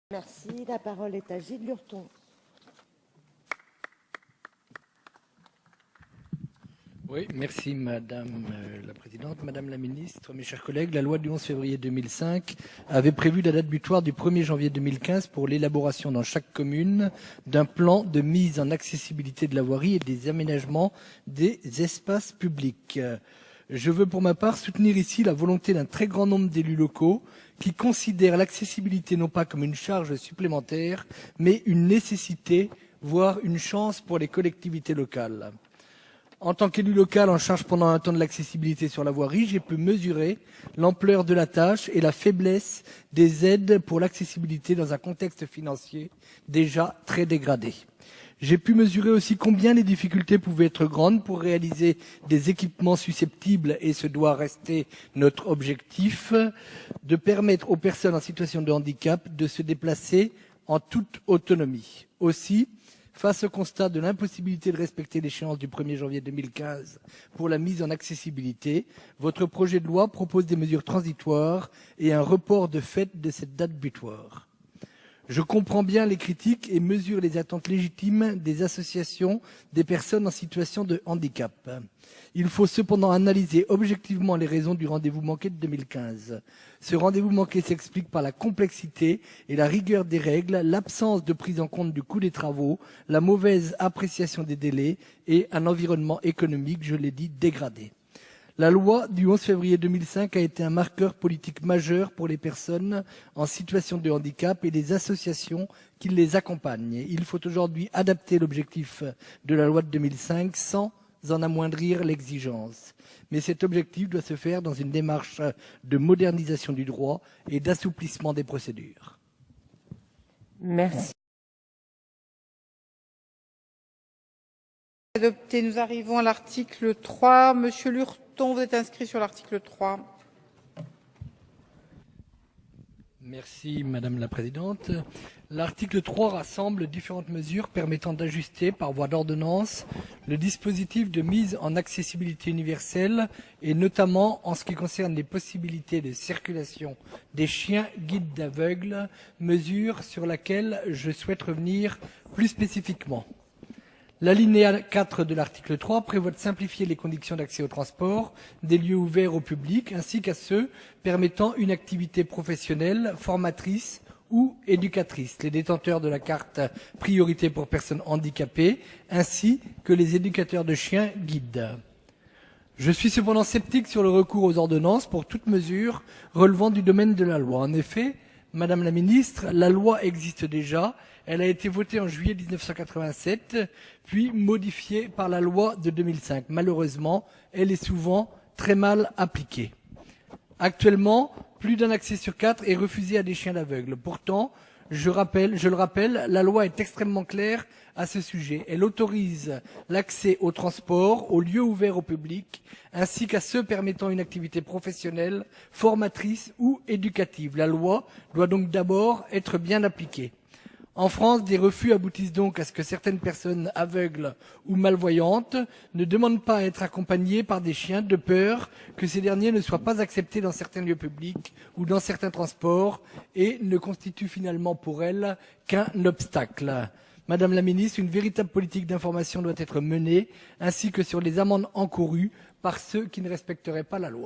Merci. La parole est à Gilles Lurton. Oui, merci Madame la Présidente, Madame la Ministre, mes chers collègues. La loi du 11 février 2005 avait prévu la date butoir du 1er janvier 2015 pour l'élaboration dans chaque commune d'un plan de mise en accessibilité de la voirie et des aménagements des espaces publics. Je veux pour ma part soutenir ici la volonté d'un très grand nombre d'élus locaux qui considèrent l'accessibilité non pas comme une charge supplémentaire, mais une nécessité, voire une chance pour les collectivités locales. En tant qu'élu local en charge pendant un temps de l'accessibilité sur la voirie, j'ai pu mesurer l'ampleur de la tâche et la faiblesse des aides pour l'accessibilité dans un contexte financier déjà très dégradé. J'ai pu mesurer aussi combien les difficultés pouvaient être grandes pour réaliser des équipements susceptibles, et ce doit rester notre objectif, de permettre aux personnes en situation de handicap de se déplacer en toute autonomie. Aussi, face au constat de l'impossibilité de respecter l'échéance du 1er janvier 2015 pour la mise en accessibilité, votre projet de loi propose des mesures transitoires et un report de fait de cette date butoir. Je comprends bien les critiques et mesure les attentes légitimes des associations des personnes en situation de handicap. Il faut cependant analyser objectivement les raisons du rendez-vous manqué de 2015. Ce rendez-vous manqué s'explique par la complexité et la rigueur des règles, l'absence de prise en compte du coût des travaux, la mauvaise appréciation des délais et un environnement économique, je l'ai dit, dégradé. La loi du 11 février 2005 a été un marqueur politique majeur pour les personnes en situation de handicap et les associations qui les accompagnent. Il faut aujourd'hui adapter l'objectif de la loi de 2005 sans en amoindrir l'exigence. Mais cet objectif doit se faire dans une démarche de modernisation du droit et d'assouplissement des procédures. Merci. Adopté. Nous arrivons à l'article 3. Monsieur Lurton, vous êtes inscrit sur l'article 3. Merci Madame la Présidente. L'article 3 rassemble différentes mesures permettant d'ajuster par voie d'ordonnance le dispositif de mise en accessibilité universelle et notamment en ce qui concerne les possibilités de circulation des chiens guides d'aveugles, mesure sur laquelle je souhaite revenir plus spécifiquement. L'alinéa 4 de l'article 3 prévoit de simplifier les conditions d'accès au transport des lieux ouverts au public ainsi qu'à ceux permettant une activité professionnelle, formatrice ou éducatrice, les détenteurs de la carte priorité pour personnes handicapées ainsi que les éducateurs de chiens guides. Je suis cependant sceptique sur le recours aux ordonnances pour toute mesure relevant du domaine de la loi. En effet, Madame la Ministre, la loi existe déjà. Elle a été votée en juillet 1987, puis modifiée par la loi de 2005. Malheureusement, elle est souvent très mal appliquée. Actuellement, plus d'un accès sur 4 est refusé à des chiens d'aveugles. Pourtant, je le rappelle, la loi est extrêmement claire à ce sujet. Elle autorise l'accès au transport, aux lieux ouverts au public, ainsi qu'à ceux permettant une activité professionnelle, formatrice ou éducative. La loi doit donc d'abord être bien appliquée. En France, des refus aboutissent donc à ce que certaines personnes aveugles ou malvoyantes ne demandent pas à être accompagnées par des chiens de peur que ces derniers ne soient pas acceptés dans certains lieux publics ou dans certains transports et ne constituent finalement pour elles qu'un obstacle. Madame la Ministre, une véritable politique d'information doit être menée, ainsi que sur les amendes encourues par ceux qui ne respecteraient pas la loi.